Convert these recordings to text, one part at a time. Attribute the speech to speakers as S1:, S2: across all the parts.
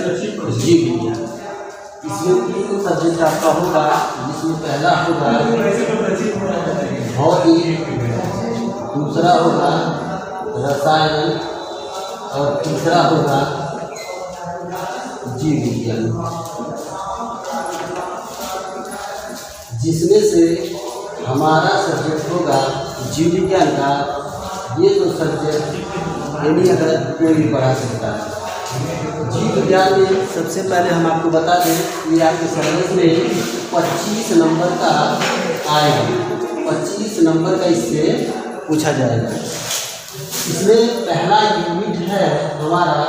S1: जीव विज्ञान। इसमें 3 सब्जेक्ट आपका होगा, जिसमें पहला होगा भौतिक, दूसरा होगा रसायन और तीसरा होगा जीव विज्ञान। जिसमें से हमारा सब्जेक्ट होगा जीव विज्ञान का। ये तो सब्जेक्ट यानी अगर कोई भी पढ़ा सकता है। जीव विज्ञान में सबसे पहले हम आपको बता दें, ये आपके सिलेबस में 25 नंबर का आएगा। 25 नंबर का इससे पूछा जाएगा। इसमें पहला यूनिट है हमारा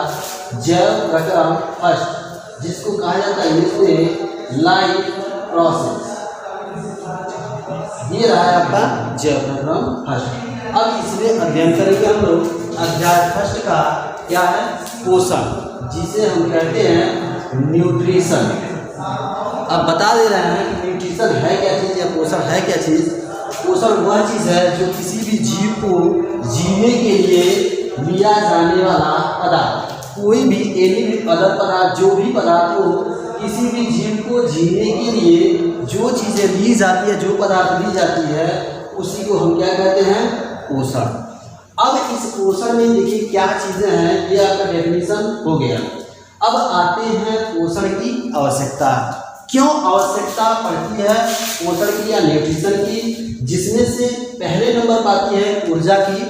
S1: जैव प्रक्रम फर्स्ट, जिसको कहा जाता है इंग्लिश में लाइफ प्रोसेस। ये रहा है आपका जैव प्रक्रम फर्स्ट। अब इसमें अध्ययन करेंगे हम लोग अध्याय फर्स्ट का क्या है, पोषण, जिसे हम कहते हैं न्यूट्रिशन। अब बता दे रहे हैं कि न्यूट्रिशन है क्या चीज़ या पोषण है क्या चीज़। पोषण वह चीज़ है जो किसी भी जीव को जीने के लिए लिया जाने वाला पदार्थ, कोई भी एनी भी अदर पदार्थ, जो भी पदार्थ हो, किसी भी जीव को जीने के लिए जो चीज़ें ली जाती है, जो पदार्थ ली जाती है, उसी को हम क्या कहते हैं, पोषण। अब इस पोषण में देखिए क्या चीज़ें हैं, ये आपका डेफिनेशन हो गया। अब आते हैं पोषण की आवश्यकता। क्यों आवश्यकता पड़ती है पोषण की या न्यूट्रिशन की, जिसमें से पहले नंबर पर आती है ऊर्जा की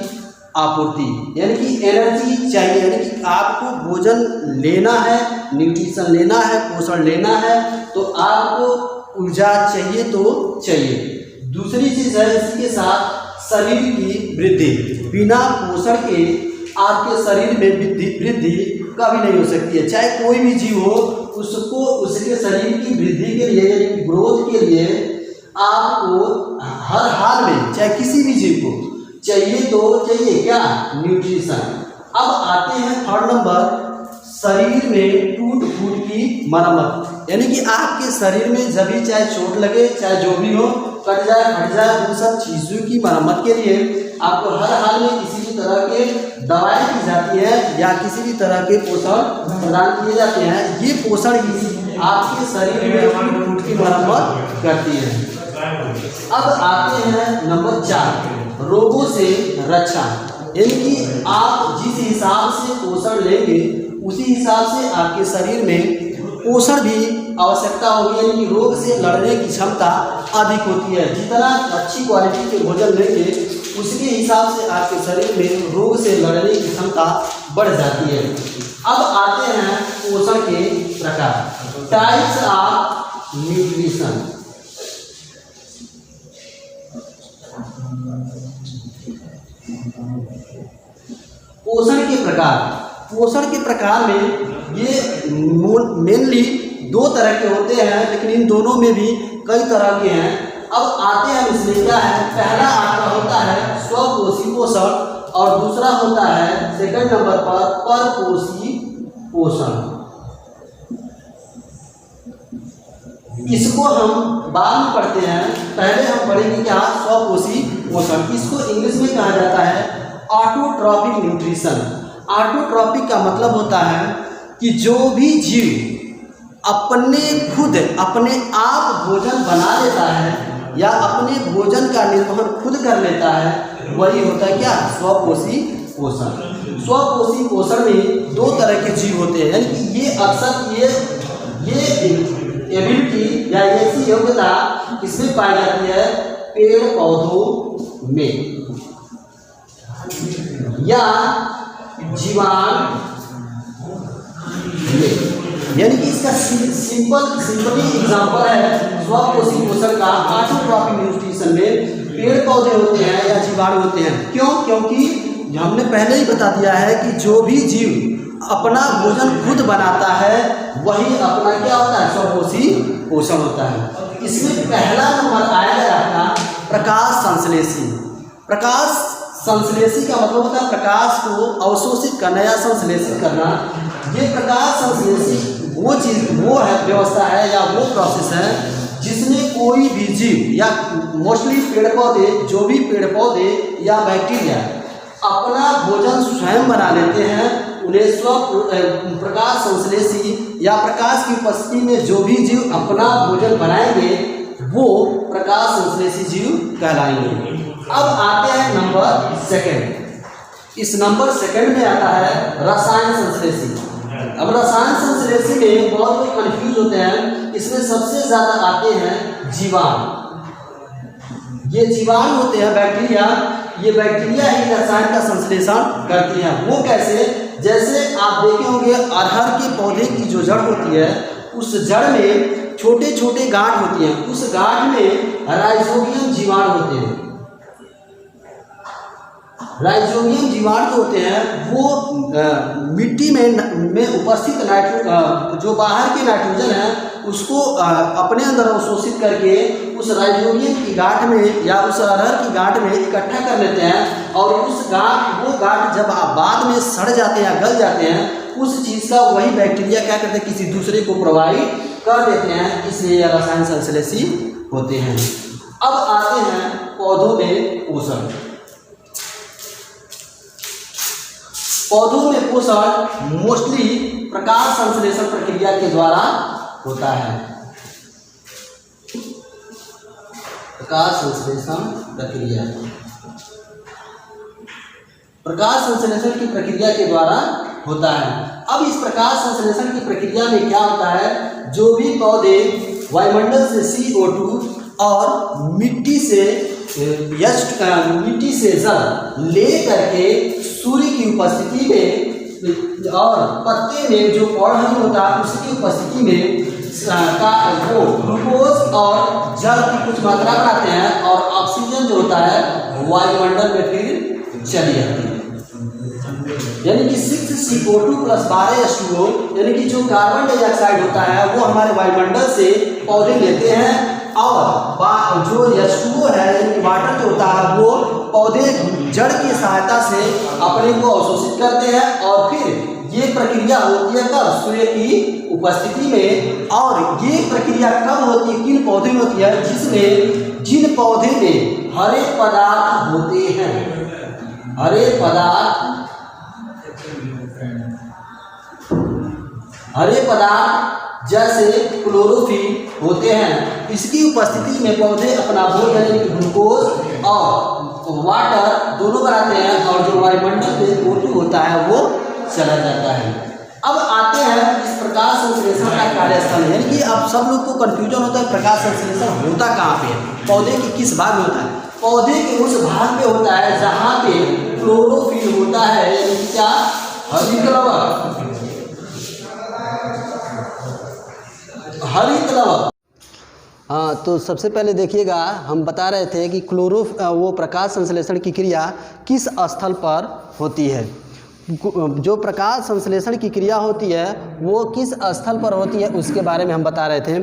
S1: आपूर्ति, यानी कि एनर्जी चाहिए, यानी कि आपको भोजन लेना है, न्यूट्रिशन लेना है, पोषण लेना है, तो आपको ऊर्जा चाहिए तो चाहिए। दूसरी चीज़ है इसी के साथ शरीर की वृद्धि। बिना पोषण के आपके शरीर में वृद्धि कभी नहीं हो सकती है। चाहे कोई भी जीव हो, उसको उसके शरीर की वृद्धि के लिए, यानी ग्रोथ के लिए आपको हर हाल में, चाहे किसी भी जीव को चाहिए तो चाहिए क्या, न्यूट्रिशन। अब आते हैं थर्ड नंबर, शरीर में टूट फूट की मरम्मत, यानी कि आपके शरीर में जब भी चाहे चोट लगे, चाहे जो भी हो, कट जाए फट जाए, उन सब चीज़ों की मरम्मत के लिए आपको हर हाल में किसी भी तरह के दवाएं दी जाती है या किसी भी तरह के पोषण प्रदान किए जाते हैं। ये पोषण ही आपके शरीर में टूट फूट की मरम्मत करती है। अब आते हैं नंबर 4, रोगों से रक्षा, यानी कि आप जिस हिसाब से पोषण लेंगे उसी हिसाब से आपके शरीर में पोषण भी आवश्यकता होगी, यानी कि रोग से लड़ने की क्षमता अधिक होती है। जितना अच्छी क्वालिटी के भोजन लेंगे उसके हिसाब से आपके शरीर में रोग से लड़ने की क्षमता बढ़ जाती है। अब आते हैं पोषण के प्रकार, टाइप्स ऑफ न्यूट्रिशन। पोषण के प्रकार, पोषण के प्रकार में ये मेनली 2 तरह के होते हैं, लेकिन इन दोनों में भी कई तरह के हैं। अब आते हैं इसमें क्या है, पहला आपका होता है स्वपोषी पोषण और दूसरा होता है सेकंड नंबर पर परपोषी पोषण। इसको हम बाद में पढ़ते हैं, पहले हम पढ़ेंगे क्या, स्वपोषी पोषण। इसको इंग्लिश में कहा जाता है ऑटोट्रॉपिक न्यूट्रिशन। ऑटोट्रॉपिक का मतलब होता है कि जो भी जीव अपने खुद अपने आप भोजन बना लेता है या अपने भोजन का निर्वहन खुद कर लेता है, वही होता है क्या, स्वपोषी पोषण। स्वपोषी पोषण में 2 तरह के जीव होते हैं, यानी कि ये अक्सर ये एबिलिटी या ऐसी योग्यता किसमें पाई जाती है, पेड़ पौधों में या जीवाणु में। यानी कि इसका सिंपली एग्जांपल है स्वपोषी पोषण का ऑटोट्रॉपिक न्यूट्रिशन में पेड़ पौधे होते हैं या जीवाणु होते हैं। क्यों, क्योंकि हमने पहले ही बता दिया है कि जो भी जीव अपना भोजन खुद बनाता है वही अपना क्या होता है, स्वपोषी पोषण होता है। इसमें पहला नंबर आएगा आपका प्रकाश संश्लेषी। प्रकाश संश्लेषी का मतलब होता है प्रकाश को अवशोषित करना या संश्लेषित करना। ये प्रकाश संश्लेषी वो चीज़, वो है व्यवस्था है या वो प्रोसेस है जिसमें कोई भी जीव या मोस्टली पेड़ पौधे, जो भी पेड़ पौधे या बैक्टीरिया अपना भोजन स्वयं बना लेते हैं, उन्हें प्रकाश संश्लेषी या प्रकाश की उपस्थिति में जो भी जीव अपना भोजन बनाएंगे वो प्रकाश संश्लेषी जीव कहलाएंगे। अब आते हैं नंबर सेकंड। इस नंबर सेकंड में आता है रसायन संश्लेषी। अब रसायन संश्लेषी में बहुत लोग कंफ्यूज होते हैं। इसमें सबसे ज्यादा आते हैं जीवाणु। ये जीवाणु होते हैं बैक्टीरिया, ये बैक्टीरिया ही रसायन का संश्लेषण करती हैं। वो कैसे? जैसे आप देखे होंगे अरहर के पौधे की जो जड़ होती है उस जड़ में छोटे छोटे गांठ होती हैं, उस गांठ में राइजोबियम जीवाणु होते हैं। राइजोबियम जीवाणु होते हैं वो मिट्टी में उपस्थित जो बाहर के नाइट्रोजन है उसको अपने अंदर अवशोषित करके उस राइजोबियम की गांठ में या उस अरहर की गांठ में इकट्ठा कर लेते हैं और वो गांठ जब बाद में सड़ जाते हैं या गल जाते हैं उस चीज़ का वही बैक्टीरिया क्या करते हैं, किसी दूसरे को प्रोवाइड कर देते हैं। इसलिए रसायन संश्लेषी होते हैं। अब आते हैं पौधों में पोषण। पौधों में पोषण मोस्टली प्रकाश संश्लेषण प्रक्रिया के द्वारा होता है। प्रकाश संश्लेषण प्रक्रिया, प्रकाश संश्लेषण की प्रक्रिया के द्वारा होता है। अब इस प्रकाश संश्लेषण की प्रक्रिया में क्या होता है, जो भी पौधे वायुमंडल से CO2 और मिट्टी से जल ले करके सूर्य की उपस्थिति में और पत्ते में जो पौधा होता है उसकी उपस्थिति में वो ग्लूकोज और जल की कुछ मात्रा बनाते हैं और ऑक्सीजन जो होता है वायुमंडल में फिर चली जाती है। यानी कि 6CO2 + 12H2O यानी कि जो कार्बन डाइऑक्साइड होता है वो हमारे वायुमंडल से पौधे लेते हैं और जो H2O है यानी कि वाटर जो होता है वो पौधे जड़ की सहायता से अपने को अवशोषित करते हैं और फिर ये प्रक्रिया होती है कब, सूर्य की उपस्थिति में। और ये प्रक्रिया कब होती है, किन पौधे में होती है, जिन पौधे में हरे पदार्थ होते हैं। हरे पदार्थ जैसे क्लोरोफिल होते हैं, इसकी उपस्थिति में पौधे अपना भोजन यानी कि ग्लूकोज और वाटर दोनों बनाते हैं और जो वायुमंडल में O2 होता है वो चला जाता है। अब आते हैं इस प्रकाश संश्लेषण का कार्यस्थल, यानी कि अब सब लोग को कंफ्यूजन होता है प्रकाश संश्लेषण होता कहाँ पे है, पौधे के किस भाग में होता है। पौधे के उस भाग में होता है जहाँ पे क्लोरोफिल होता है, यानी कि क्या, हरित लवक।
S2: हाँ, तो सबसे पहले देखिएगा हम बता रहे थे कि वो प्रकाश संश्लेषण की क्रिया किस स्थल पर होती है। जो प्रकाश संश्लेषण की क्रिया होती है वो किस स्थल पर होती है उसके बारे में हम बता रहे थे।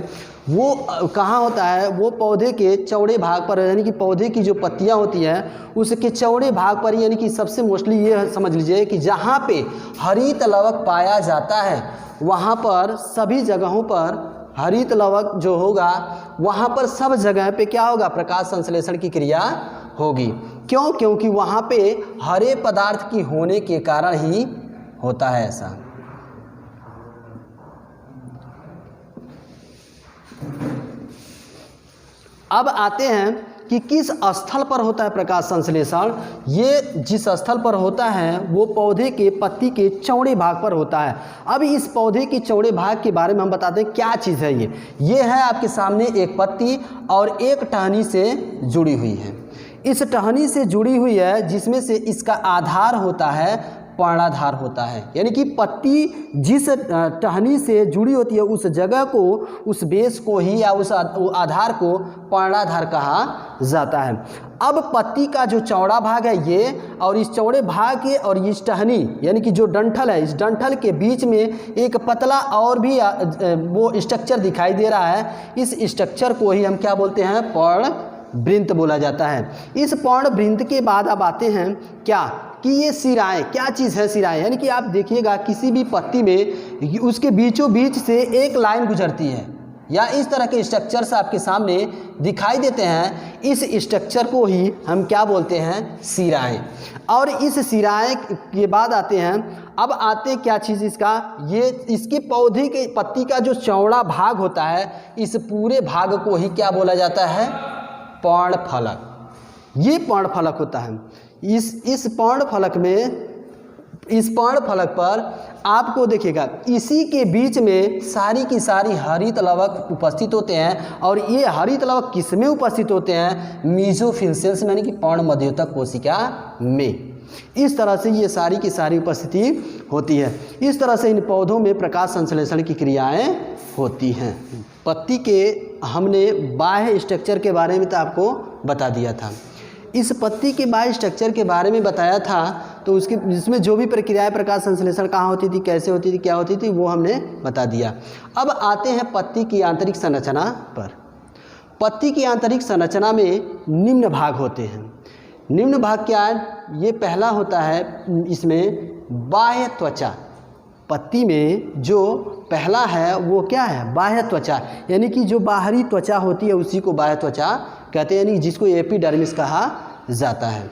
S2: वो कहाँ होता है, वो पौधे के चौड़े भाग पर, यानी कि पौधे की जो पत्तियाँ होती हैं उसके चौड़े भाग पर, यानी कि सबसे मोस्टली ये समझ लीजिए कि जहाँ पे हरित लवक पाया जाता है वहाँ पर सभी जगहों पर हरित लवक जो होगा वहाँ पर सब जगह पे क्या होगा, प्रकाश संश्लेषण की क्रिया होगी। क्यों? क्योंकि वहाँ पे हरे पदार्थ की होने के कारण ही होता है ऐसा। अब आते हैं कि किस स्थल पर होता है प्रकाश संश्लेषण। ये जिस स्थल पर होता है वो पौधे के पत्ती के चौड़े भाग पर होता है। अब इस पौधे के चौड़े भाग के बारे में हम बताते हैं क्या चीज़ है। ये है आपके सामने एक पत्ती और एक टहनी से जुड़ी हुई है। इस टहनी से जुड़ी हुई है जिसमें से इसका आधार होता है पर्णाधार होता है, यानी कि पत्ती जिस टहनी से जुड़ी होती है उस जगह को, उस बेस को ही या उस आधार को पर्णाधार कहा जाता है। अब पत्ती का जो चौड़ा भाग है ये, और इस चौड़े भाग के और इस टहनी यानी कि जो डंठल है, इस डंठल के बीच में एक पतला और भी वो स्ट्रक्चर दिखाई दे रहा है। इस स्ट्रक्चर को ही हम क्या बोलते हैं, पर्णवृंत बोला जाता है। इस पर्णवृंत के बाद अब आते हैं क्या कि ये सिराएं, क्या चीज़ है सिराएं, यानी कि आप देखिएगा किसी भी पत्ती में उसके बीचों बीच से एक लाइन गुजरती है, या इस तरह के स्ट्रक्चर्स आपके सामने दिखाई देते हैं, इस स्ट्रक्चर को ही हम क्या बोलते हैं, शिराएँ। और इस शिराएँ के बाद आते हैं, अब आते क्या चीज़ इसका, ये इसके पौधे के पत्ती का जो चौड़ा भाग होता है, इस पूरे भाग को ही क्या बोला जाता है, पर्णफलक। ये पर्णफलक होता है। इस पर्णफलक में, इस पर्णफलक पर आपको देखिएगा इसी के बीच में सारी की सारी हरित लवक उपस्थित होते हैं। और ये हरित लवक किस में उपस्थित होते हैं, मीजोफिल सेल्स यानी कि पर्णमध्योतक कोशिका में। इस तरह से ये सारी की सारी उपस्थिति होती है। इस तरह से इन पौधों में प्रकाश संश्लेषण की क्रियाएं होती हैं। पत्ती के हमने बाह्य स्ट्रक्चर के बारे में तो आपको बता दिया था। इस पत्ती के बाह्य स्ट्रक्चर के बारे में बताया था, तो उसके जिसमें जो भी प्रक्रियाएं प्रकाश संश्लेषण कहाँ होती थी, कैसे होती थी, क्या होती थी, वो हमने बता दिया। अब आते हैं पत्ती की आंतरिक संरचना पर। पत्ती की आंतरिक संरचना में निम्न भाग होते हैं। निम्न भाग क्या है, ये पहला होता है इसमें बाह्य त्वचा। पत्ती में जो पहला है वो क्या है, बाह्य त्वचा, यानी कि जो बाहरी त्वचा होती है उसी को बाह्य त्वचा कहते हैं, यानी जिसको एपिडर्मिस कहा जाता है।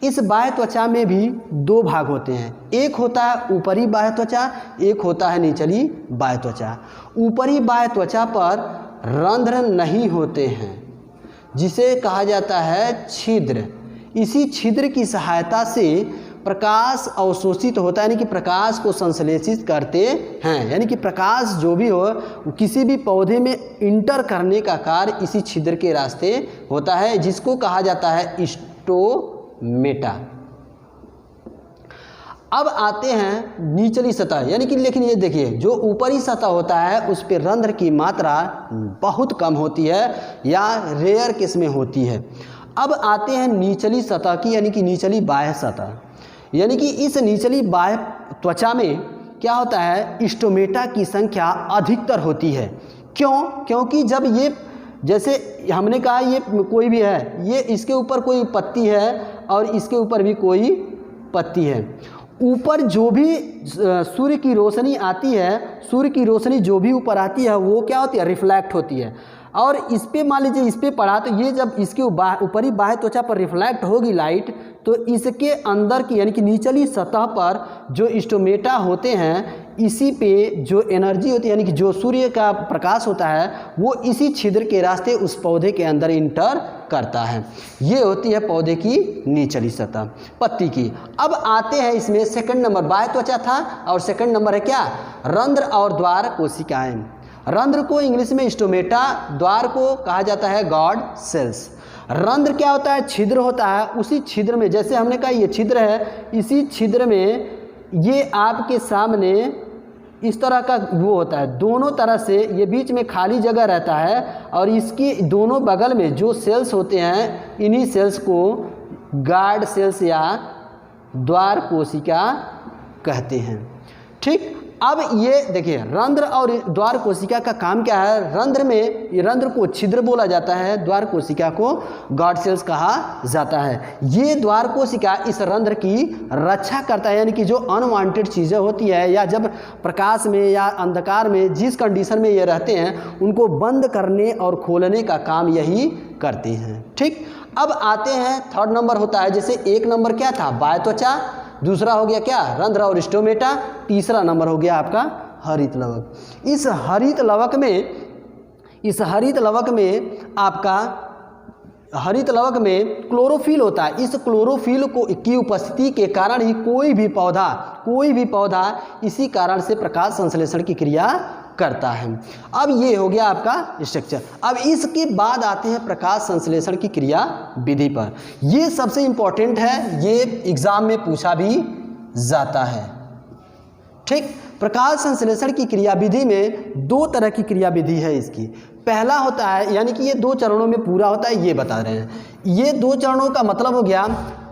S2: इस बाह्य त्वचा में भी दो भाग होते हैं, एक होता है ऊपरी बाह्य त्वचा, एक होता है निचली बाह्य त्वचा। ऊपरी बाह्य त्वचा पर रंध्र नहीं होते हैं, जिसे कहा जाता है छिद्र। इसी छिद्र की सहायता से प्रकाश अवशोषित होता है, यानी कि प्रकाश को संश्लेषित करते हैं। यानी कि प्रकाश जो भी हो किसी भी पौधे में इंटर करने का कार्य इसी छिद्र के रास्ते होता है, जिसको कहा जाता है स्टोमेटा। अब आते हैं निचली सतह, यानी कि लेकिन ये देखिए जो ऊपरी सतह होता है उस पर रंध्र की मात्रा बहुत कम होती है या रेयर केस में होती है। अब आते हैं निचली सतह की, यानी कि निचली बाह्य सतह। यानी कि इस निचली बाह्य त्वचा में क्या होता है, स्टोमेटा की संख्या अधिकतर होती है। क्यों? क्योंकि जब ये, जैसे हमने कहा ये कोई भी है, ये इसके ऊपर कोई पत्ती है और इसके ऊपर भी कोई पत्ती है। ऊपर जो भी सूर्य की रोशनी आती है, सूर्य की रोशनी जो भी ऊपर आती है वो क्या होती है, रिफ्लेक्ट होती है। और इस पे मान लीजिए इस पे पड़ा, तो ये जब इसके ऊपरी बाह्य त्वचा पर रिफ्लेक्ट होगी लाइट, तो इसके अंदर की यानी कि निचली सतह पर जो स्टोमेटा होते हैं, इसी पे जो एनर्जी होती है यानी कि जो सूर्य का प्रकाश होता है वो इसी छिद्र के रास्ते उस पौधे के अंदर इंटर करता है। ये होती है पौधे की निचली सतह, पत्ती की। अब आते हैं इसमें सेकंड नंबर, बाह्य त्वचा था और सेकंड नंबर है क्या, रंध्र और द्वार कोशिकाएं। रंध्र को इंग्लिश में स्टोमेटा, द्वार को कहा जाता है गॉड सेल्स। रंध्र क्या होता है, छिद्र होता है। उसी छिद्र में, जैसे हमने कहा ये छिद्र है, इसी छिद्र में ये आपके सामने इस तरह का वो होता है, दोनों तरह से ये बीच में खाली जगह रहता है और इसकी दोनों बगल में जो सेल्स होते हैं, इन्हीं सेल्स को गार्ड सेल्स या द्वार कोशिका कहते हैं। ठीक, अब ये देखिए रंध्र और द्वार कोशिका का काम क्या है। रंध्र में, ये रंध्र को छिद्र बोला जाता है, द्वार कोशिका को गॉड सेल्स कहा जाता है। ये द्वार कोशिका इस रंध्र की रक्षा करता है, यानी कि जो अनवांटेड चीज़ें होती है या जब प्रकाश में या अंधकार में जिस कंडीशन में ये रहते हैं उनको बंद करने और खोलने का काम यही करते हैं। ठीक, अब आते हैं थर्ड नंबर होता है, जैसे एक नंबर क्या था, बाह्य त्वचा, दूसरा हो गया क्या, रंध्र और स्टोमेटा, तीसरा नंबर हो गया आपका हरित लवक। इस हरित लवक में क्लोरोफिल होता है। इस क्लोरोफिल की उपस्थिति के कारण ही कोई भी पौधा इसी कारण से प्रकाश संश्लेषण की क्रिया करता है। अब ये हो गया आपका स्ट्रक्चर। अब इसके बाद आते हैं प्रकाश संश्लेषण की क्रिया विधि पर। ये सबसे इम्पोर्टेंट है, ये एग्जाम में पूछा भी जाता है। ठीक, प्रकाश संश्लेषण की क्रिया विधि में दो तरह की क्रिया विधि है इसकी। पहला होता है, यानी कि ये दो चरणों में पूरा होता है, ये बता रहे हैं। ये दो चरणों का मतलब हो गया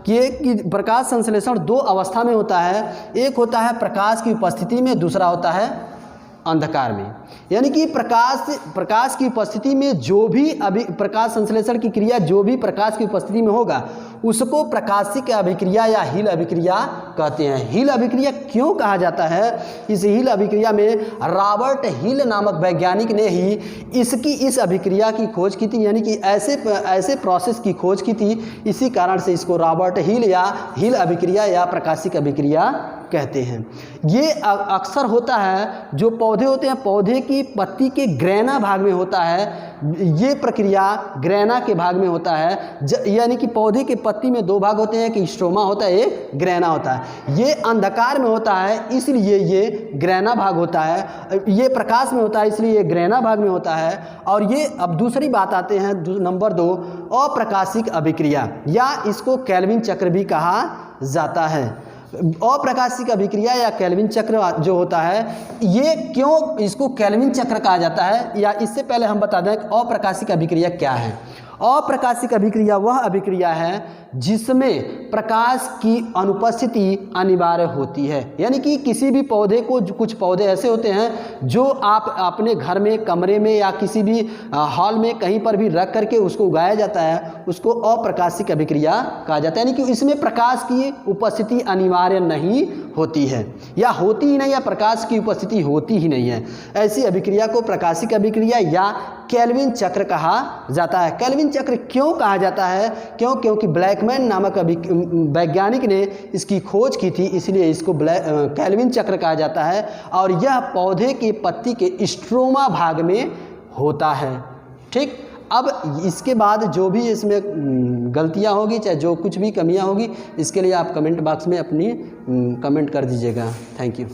S2: कि प्रकाश संश्लेषण दो अवस्था में होता है। एक होता है प्रकाश की उपस्थिति में, दूसरा होता है अंधकार में। यानी कि प्रकाश की उपस्थिति में जो भी प्रकाश संश्लेषण की क्रिया जो भी प्रकाश की उपस्थिति में होगा उसको प्रकाशिक अभिक्रिया या हिल अभिक्रिया कहते हैं। हिल अभिक्रिया क्यों कहा जाता है? इस हिल अभिक्रिया में रॉबर्ट हिल नामक वैज्ञानिक ने ही इस अभिक्रिया की खोज की थी, यानी कि ऐसे प्रोसेस की खोज की थी। इसी कारण से इसको रॉबर्ट हिल या हिल अभिक्रिया या प्रकाशिक अभिक्रिया कहते हैं। ये अक्सर होता है, जो पौधे होते हैं पौधे की पत्ती के ग्रैना भाग में होता है। ये प्रक्रिया ग्रैना के भाग में होता है, यानी कि पौधे के पत्ती में दो भाग होते हैं, कि स्ट्रोमा होता है, एक ग्रैना होता है। ये अंधकार में होता है इसलिए ये ग्रैना भाग होता है, ये प्रकाश में होता है इसलिए ये ग्रैना भाग में होता है। और ये अब दूसरी बात आते हैं नंबर 2, अप्रकाशिक अभिक्रिया या इसको केल्विन चक्र भी कहा जाता है। अप्रकाशिक अभिक्रिया या केल्विन चक्र जो होता है, ये क्यों इसको केल्विन चक्र कहा जाता है, या इससे पहले हम बता दें कि अप्रकाशिक अभिक्रिया क्या है। अप्रकाशिक अभिक्रिया वह अभिक्रिया है जिसमें प्रकाश की अनुपस्थिति अनिवार्य होती है। यानी कि किसी भी पौधे को, कुछ पौधे ऐसे होते हैं जो आप अपने घर में, कमरे में या किसी भी हॉल में कहीं पर भी रख करके उसको उगाया जाता है, उसको अप्रकाशिक अभिक्रिया कहा जाता है। यानी कि इसमें प्रकाश की उपस्थिति अनिवार्य नहीं होती है, या होती ही नहीं, या प्रकाश की उपस्थिति होती ही नहीं है। ऐसी अभिक्रिया को प्रकाशिक अभिक्रिया या केल्विन चक्र कहा जाता है। केल्विन चक्र क्यों कहा जाता है? क्योंकि ब्लैकमैन नामक वैज्ञानिक ने इसकी खोज की थी, इसलिए इसको केल्विन चक्र कहा जाता है। और यह पौधे के पत्ती के स्ट्रोमा भाग में होता है। ठीक, अब इसके बाद जो भी इसमें गलतियां होगी, चाहे जो कुछ भी कमियां होगी, इसके लिए आप कमेंट बॉक्स में अपनी कमेंट कर दीजिएगा। Thank you.